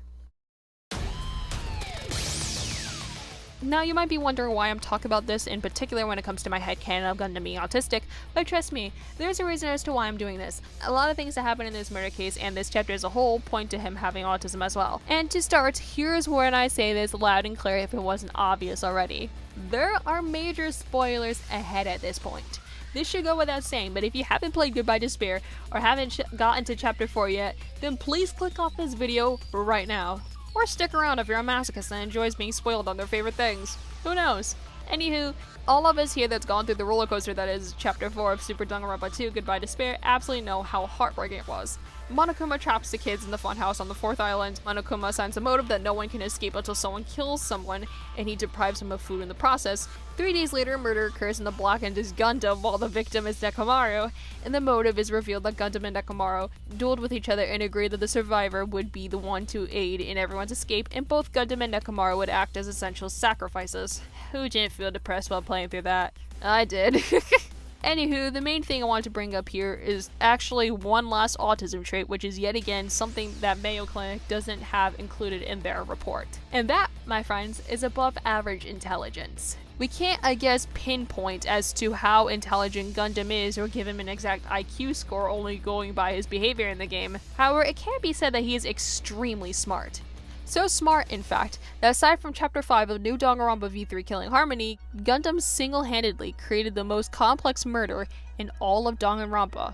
Now, you might be wondering why I'm talking about this in particular when it comes to my headcanon of Gundam being autistic, but trust me, there's a reason as to why I'm doing this. A lot of things that happen in this murder case and this chapter as a whole point to him having autism as well. And to start, here's when I say this loud and clear if it wasn't obvious already. There are major spoilers ahead at this point. This should go without saying, but if you haven't played Goodbye Despair or haven't gotten to chapter 4 yet, then please click off this video right now. Or stick around if you're a masochist and enjoys being spoiled on their favorite things. Who knows? Anywho, all of us here that's gone through the roller coaster that is Chapter 4 of Super Danganronpa 2 Goodbye Despair absolutely know how heartbreaking it was. Monokuma traps the kids in the funhouse on the 4th island. Monokuma assigns a motive that no one can escape until someone kills someone, and he deprives him of food in the process. 3 days later, murder occurs in the blackened is Gundam while the victim is Nekomaru, and the motive is revealed that Gundam and Nekomaru dueled with each other and agreed that the survivor would be the one to aid in everyone's escape, and both Gundam and Nekomaru would act as essential sacrifices. Who didn't feel depressed while playing through that? I did. Anywho, the main thing I want to bring up here is actually one last autism trait, which is yet again something that Mayo Clinic doesn't have included in their report. And that, my friends, is above average intelligence. We can't, I guess, pinpoint as to how intelligent Gundam is or give him an exact IQ score only going by his behavior in the game. However, it can be said that he is extremely smart. So smart, in fact, that aside from Chapter 5 of New Danganronpa V3 Killing Harmony, Gundam single-handedly created the most complex murder in all of Danganronpa.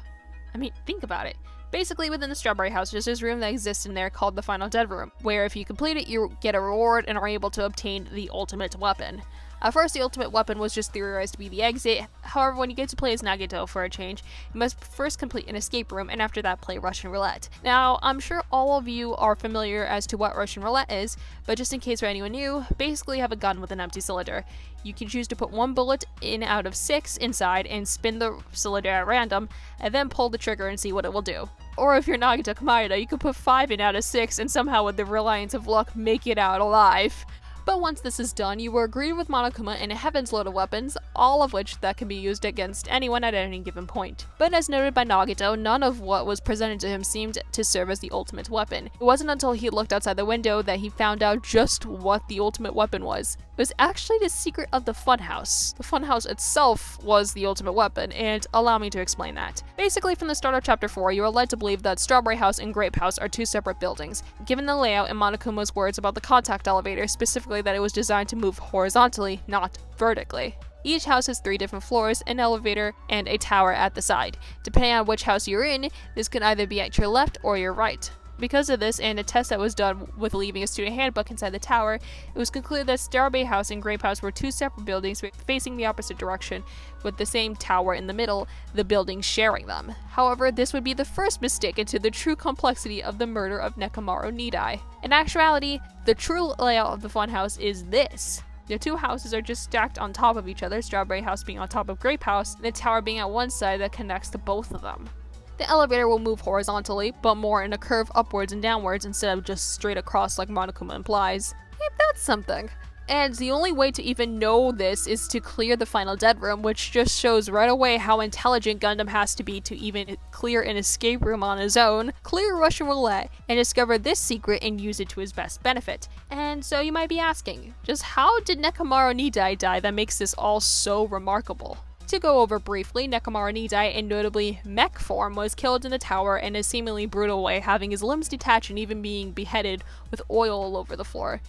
I mean, think about it. Basically, within the Strawberry House, there's this room that exists in there called the Final Dead Room, where if you complete it, you get a reward and are able to obtain the ultimate weapon. At first, the ultimate weapon was just theorized to be the exit. However, when you get to play as Nagito for a change, you must first complete an escape room and after that play Russian roulette. Now, I'm sure all of you are familiar as to what Russian roulette is, but just in case for anyone new, basically you have a gun with an empty cylinder. You can choose to put 1 bullet in out of 6 inside and spin the cylinder at random, and then pull the trigger and see what it will do. Or if you're Nagito Kamayada, you could put 5 in out of 6 and somehow with the reliance of luck make it out alive. But once this is done, you were greeted with Monokuma and a heaven's load of weapons, all of which that can be used against anyone at any given point. But as noted by Nagito, none of what was presented to him seemed to serve as the ultimate weapon. It wasn't until he looked outside the window that he found out just what the ultimate weapon was. It was actually the secret of the funhouse. The funhouse itself was the ultimate weapon, and allow me to explain that. Basically, from the start of Chapter 4, you are led to believe that Strawberry House and Grape House are 2 separate buildings, given the layout and Monokuma's words about the contact elevator, specifically that it was designed to move horizontally, not vertically. Each house has 3 different floors, an elevator, and a tower at the side. Depending on which house you're in, this can either be at your left or your right. Because of this, and a test that was done with leaving a student handbook inside the tower, it was concluded that Strawberry House and Grape House were 2 separate buildings facing the opposite direction, with the same tower in the middle, the buildings sharing them. However, this would be the first mistake into the true complexity of the murder of Nekomaru Nidai. In actuality, the true layout of the funhouse is this. The 2 houses are just stacked on top of each other, Strawberry House being on top of Grape House, and the tower being at one side that connects to both of them. The elevator will move horizontally, but more in a curve upwards and downwards instead of just straight across like Monokuma implies. Ain't that something? And the only way to even know this is to clear the Final Dead Room, which just shows right away how intelligent Gundam has to be to even clear an escape room on his own, clear Russian roulette, and discover this secret and use it to his best benefit. And so you might be asking, just how did Nekomaru Nidai die that makes this all so remarkable? To go over briefly, Nekomaru Nidai, in notably mech form, was killed in the tower in a seemingly brutal way, having his limbs detached and even being beheaded with oil all over the floor.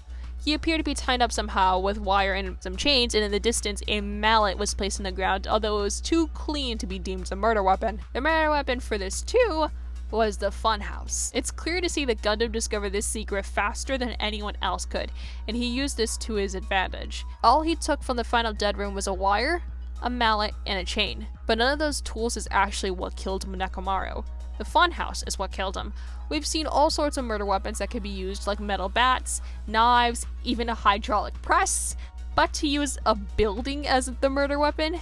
He appeared to be tied up somehow with wire and some chains, and in the distance a mallet was placed in the ground, although it was too clean to be deemed a murder weapon. The murder weapon for this too was the funhouse. It's clear to see that Gundam discovered this secret faster than anyone else could, and he used this to his advantage. All he took from the Final Dead Room was a wire, a mallet, and a chain. But none of those tools is actually what killed Nekomaru. The funhouse is what killed him. We've seen all sorts of murder weapons that could be used, like metal bats, knives, even a hydraulic press, but to use a building as the murder weapon?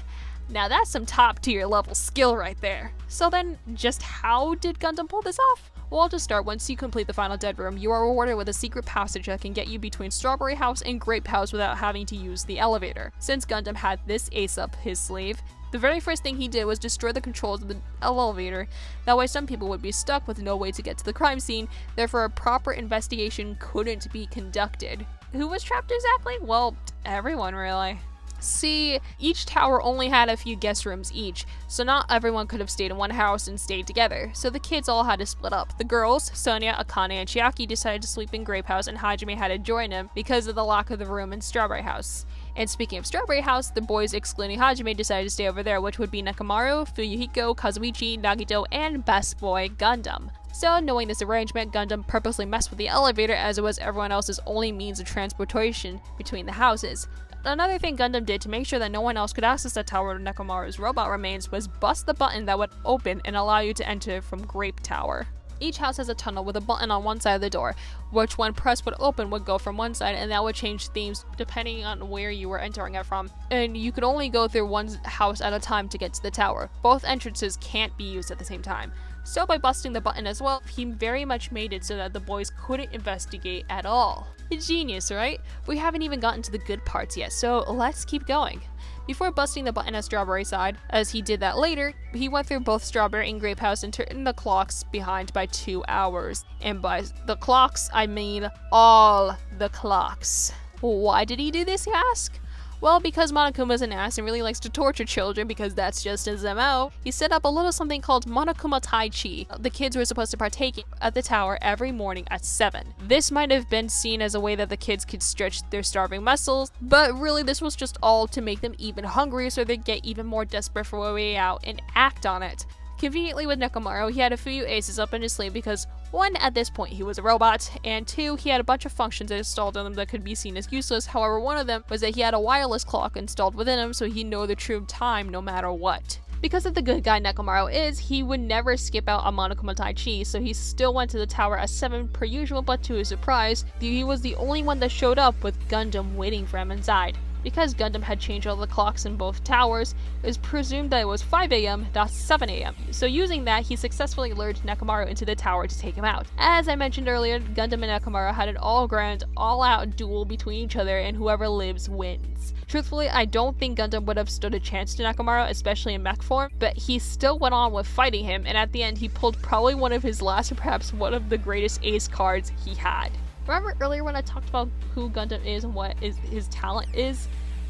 Now that's some top tier level skill right there. So then, just how did Gundam pull this off? Well, to start, once you complete the Final Dead Room, you are rewarded with a secret passage that can get you between Strawberry House and Grape House without having to use the elevator. Since Gundam had this ace up his sleeve, the very first thing he did was destroy the controls of the elevator. That way some people would be stuck with no way to get to the crime scene, therefore a proper investigation couldn't be conducted. Who was trapped exactly? Well, everyone really. See, each tower only had a few guest rooms each, so not everyone could have stayed in one house and stayed together, so the kids all had to split up. The girls, Sonia, Akane, and Chiaki decided to sleep in Grape House, and Hajime had to join them because of the lack of the room in Strawberry House. And speaking of Strawberry House, the boys excluding Hajime decided to stay over there, which would be Nekomaru, Fuyuhiko, Kazuichi, Nagito, and best boy Gundam. So, knowing this arrangement, Gundam purposely messed with the elevator as it was everyone else's only means of transportation between the houses. Another thing Gundam did to make sure that no one else could access the tower of Nekomaru's robot remains was bust the button that would open and allow you to enter from Grape Tower. Each house has a tunnel with a button on one side of the door, which when pressed would open would go from one side, and that would change themes depending on where you were entering it from. And you could only go through one house at a time to get to the tower. Both entrances can't be used at the same time. So by busting the button as well, he very much made it so that the boys couldn't investigate at all. Genius, right? We haven't even gotten to the good parts yet, so let's keep going. before busting the button at Strawberry's side. As he did that later, he went through both Strawberry and Grape House and turned the clocks behind by 2 hours. And by the clocks, I mean all the clocks. Why did he do this, you ask? Well, because Monokuma's an ass and really likes to torture children because that's just his MO, he set up a little something called Monokuma Tai Chi. The kids were supposed to partake in at the tower every morning at 7. This might have been seen as a way that the kids could stretch their starving muscles, but really this was just all to make them even hungrier so they'd get even more desperate for a way out and act on it. Conveniently with Nekomaru, he had a few aces up in his sleeve because 1, at this point he was a robot, and 2, he had a bunch of functions installed in him that could be seen as useless. However, one of them was that he had a wireless clock installed within him so he'd know the true time no matter what. Because of the good guy Nekomaru is, he would never skip out on Monokuma Tai Chi, so he still went to the tower at 7 per usual, but to his surprise, he was the only one that showed up with Gundam waiting for him inside. Because Gundam had changed all the clocks in both towers, it was presumed that it was 5 AM, not 7 AM. So using that, he successfully lured Nekomaru into the tower to take him out. As I mentioned earlier, Gundam and Nekomaru had an all-grand, all-out duel between each other, and whoever lives wins. Truthfully, I don't think Gundam would have stood a chance to Nekomaru, especially in mech form, but he still went on with fighting him, and at the end he pulled probably one of his last, or perhaps one of the greatest ace cards he had. Remember earlier when I talked about who Gundam is and what his talent is?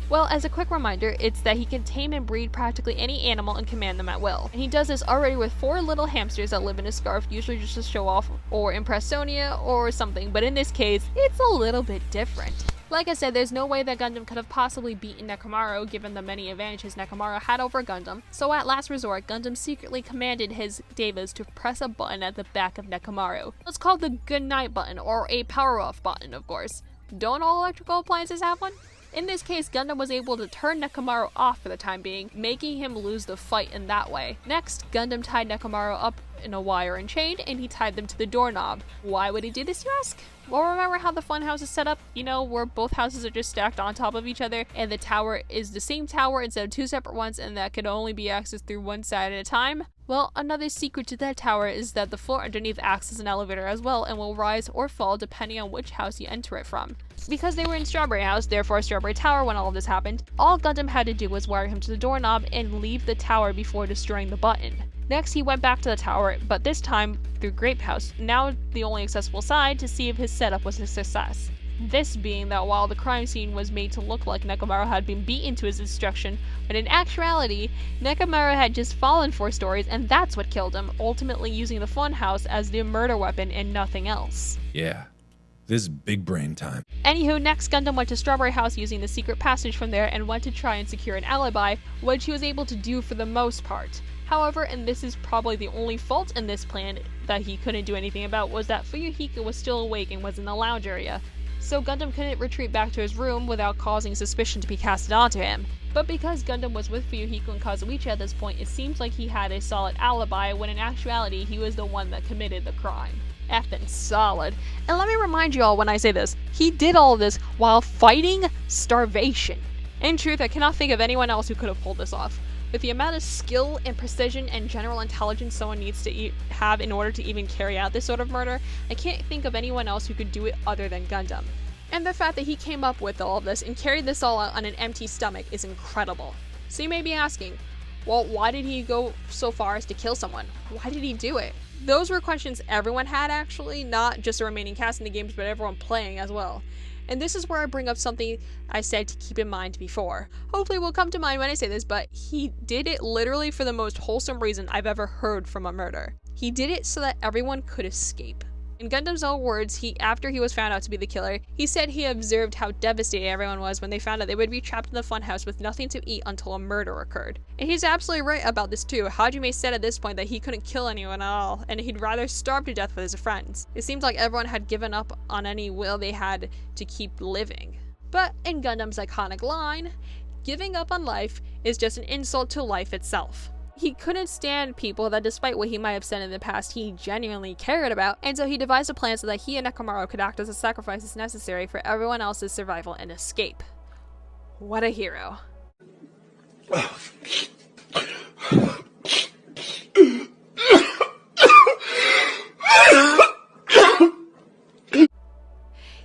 Well, as a quick reminder, it's that he can tame and breed practically any animal and command them at will. And he does this already with 4 little hamsters that live in his scarf, usually just to show off or impress Sonia or something, but in this case, it's a little bit different. Like I said, there's no way that Gundam could have possibly beaten Nekomaru given the many advantages Nekomaru had over Gundam, so at last resort, Gundam secretly commanded his Devas to press a button at the back of Nekomaru. It's called the Good Night button, or a power off button, of course. Don't all electrical appliances have one? In this case, Gundam was able to turn Nekomaru off for the time being, making him lose the fight in that way. Next, Gundam tied Nekomaru up in a wire and chain, and he tied them to the doorknob. Why would he do this, you ask? Well, remember how the fun house is set up? You know, where both houses are just stacked on top of each other, and the tower is the same tower instead of 2 separate ones, and that could only be accessed through one side at a time? Well, another secret to that tower is that the floor underneath acts as an elevator as well, and will rise or fall depending on which house you enter it from. Because they were in Strawberry House, therefore Strawberry Tower when all of this happened, all Gundam had to do was wire him to the doorknob and leave the tower before destroying the button. Next, he went back to the tower, but this time through Grape House, now the only accessible side, to see if his setup was a success. This being that while the crime scene was made to look like Nekomaru had been beaten to his destruction, but in actuality, Nekomaru had just fallen 4 stories and that's what killed him, ultimately using the funhouse as the murder weapon and nothing else. Yeah, this is big brain time. Anywho, next Gundam went to Strawberry House using the secret passage from there and went to try and secure an alibi, which he was able to do for the most part. However, and this is probably the only fault in this plan that he couldn't do anything about, was that Fuyuhiko was still awake and was in the lounge area. So Gundam couldn't retreat back to his room without causing suspicion to be casted onto him. But because Gundam was with Fuyuhiko and Kazuichi at this point, it seems like he had a solid alibi, when in actuality he was the one that committed the crime. Effing solid. And let me remind you all when I say this, he did all of this while fighting starvation. In truth, I cannot think of anyone else who could have pulled this off. With the amount of skill and precision and general intelligence someone needs to have in order to even carry out this sort of murder, I can't think of anyone else who could do it other than Gundam. And the fact that he came up with all of this and carried this all out on an empty stomach is incredible. So you may be asking, well, why did he go so far as to kill someone? Why did he do it? Those were questions everyone had actually, not just the remaining cast in the games, but everyone playing as well. And this is where I bring up something I said to keep in mind before. Hopefully it will come to mind when I say this, but he did it literally for the most wholesome reason I've ever heard from a murder. He did it so that everyone could escape. In Gundam's own words, after he was found out to be the killer, he said he observed how devastated everyone was when they found out they would be trapped in the funhouse with nothing to eat until a murder occurred. And he's absolutely right about this too. Hajime said at this point that he couldn't kill anyone at all, and he'd rather starve to death with his friends. It seemed like everyone had given up on any will they had to keep living. But in Gundam's iconic line, giving up on life is just an insult to life itself. He couldn't stand people that, despite what he might have said in the past, he genuinely cared about, and so he devised a plan so that he and Nekomaru could act as the sacrifices necessary for everyone else's survival and escape. What a hero.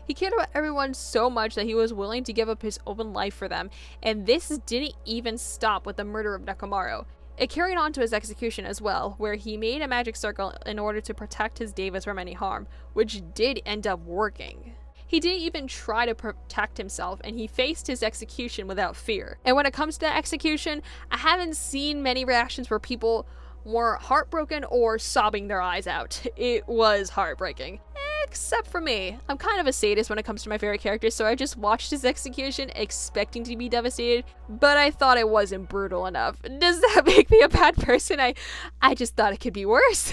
He cared about everyone everyone so much that he was willing to give up his own life for them, and this didn't even stop with the murder of Nekomaru. It carried on to his execution as well, where he made a magic circle in order to protect his devas from any harm, which did end up working. He didn't even try to protect himself, and he faced his execution without fear. And when it comes to that execution, I haven't seen many reactions where people were heartbroken or sobbing their eyes out. It was heartbreaking. Except for me. I'm kind of a sadist when it comes to my favorite characters, so I just watched his execution expecting to be devastated, but I thought it wasn't brutal enough. Does that make me a bad person? I just thought it could be worse.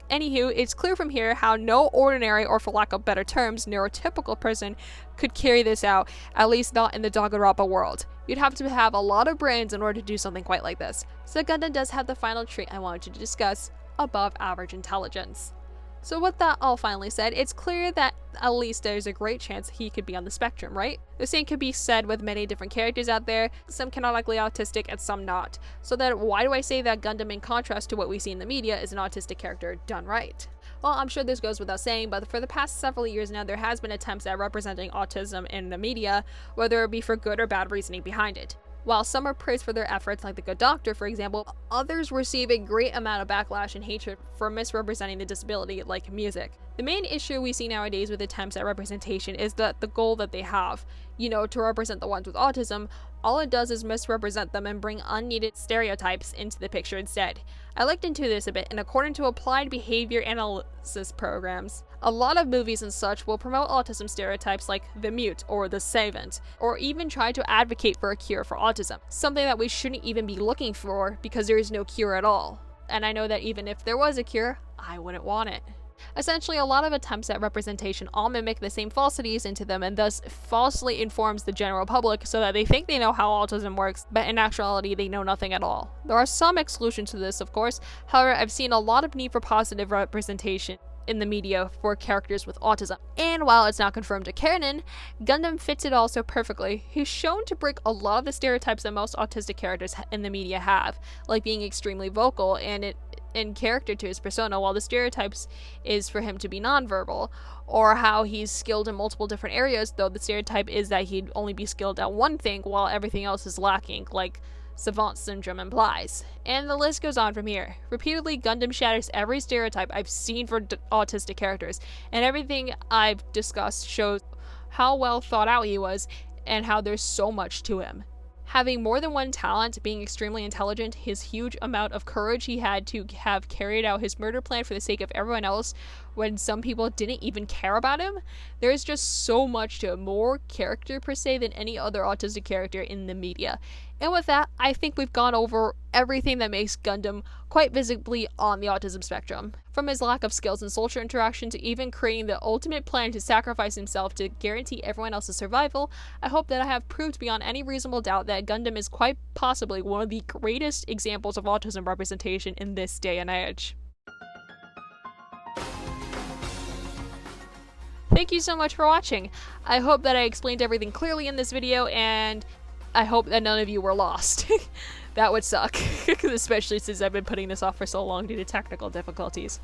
Anywho, it's clear from here how no ordinary, or for lack of better terms, neurotypical person could carry this out, at least not in the Danganronpa world. You'd have to have a lot of brains in order to do something quite like this. So Gundam does have the final trait I wanted to discuss, above average intelligence. So with that all finally said, it's clear that at least there's a great chance he could be on the spectrum, right? The same could be said with many different characters out there, some canonically autistic and some not. So then why do I say that Gundam, in contrast to what we see in the media, is an autistic character done right? Well, I'm sure this goes without saying, but for the past several years now, there has been attempts at representing autism in the media, whether it be for good or bad reasoning behind it. While some are praised for their efforts, like The Good Doctor for example, others receive a great amount of backlash and hatred for misrepresenting the disability, like music. The main issue we see nowadays with attempts at representation is that the goal that they have, to represent the ones with autism, all it does is misrepresent them and bring unneeded stereotypes into the picture instead. I looked into this a bit, and according to applied behavior analysis programs, a lot of movies and such will promote autism stereotypes like the mute or the savant, or even try to advocate for a cure for autism, something that we shouldn't even be looking for because there is no cure at all. And I know that even if there was a cure, I wouldn't want it. Essentially, a lot of attempts at representation all mimic the same falsities into them, and thus falsely informs the general public so that they think they know how autism works, but in actuality they know nothing at all. There are some exclusions to this, of course. However, I've seen a lot of need for positive representation in the media for characters with autism. And while it's not confirmed to canon, Gundam fits it all so perfectly. He's shown to break a lot of the stereotypes that most autistic characters in the media have, like being extremely vocal and in character to his persona, while the stereotypes is for him to be nonverbal, or how he's skilled in multiple different areas, though the stereotype is that he'd only be skilled at one thing while everything else is lacking, like savant syndrome implies. And the list goes on from here. Repeatedly, Gundam shatters every stereotype I've seen for autistic characters, and everything I've discussed shows how well thought out he was and how there's so much to him. Having more than one talent, being extremely intelligent, his huge amount of courage he had to have carried out his murder plan for the sake of everyone else when some people didn't even care about him, there's just so much to him, more character per se than any other autistic character in the media. And with that, I think we've gone over everything that makes Gundam quite visibly on the autism spectrum. From his lack of skills in social interaction to even creating the ultimate plan to sacrifice himself to guarantee everyone else's survival, I hope that I have proved beyond any reasonable doubt that Gundam is quite possibly one of the greatest examples of autism representation in this day and age. Thank you so much for watching. I hope that I explained everything clearly in this video, and I hope that none of you were lost. That would suck, especially since I've been putting this off for so long due to technical difficulties.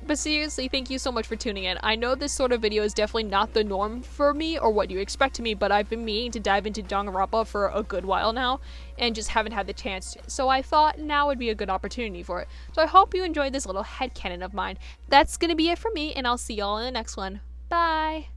But seriously, thank you so much for tuning in. I know this sort of video is definitely not the norm for me or what you expect of me, but I've been meaning to dive into Danganronpa for a good while now and just haven't had the chance to. So I thought now would be a good opportunity for it. So I hope you enjoyed this little headcanon of mine. That's gonna be it for me, and I'll see y'all in the next one. Bye!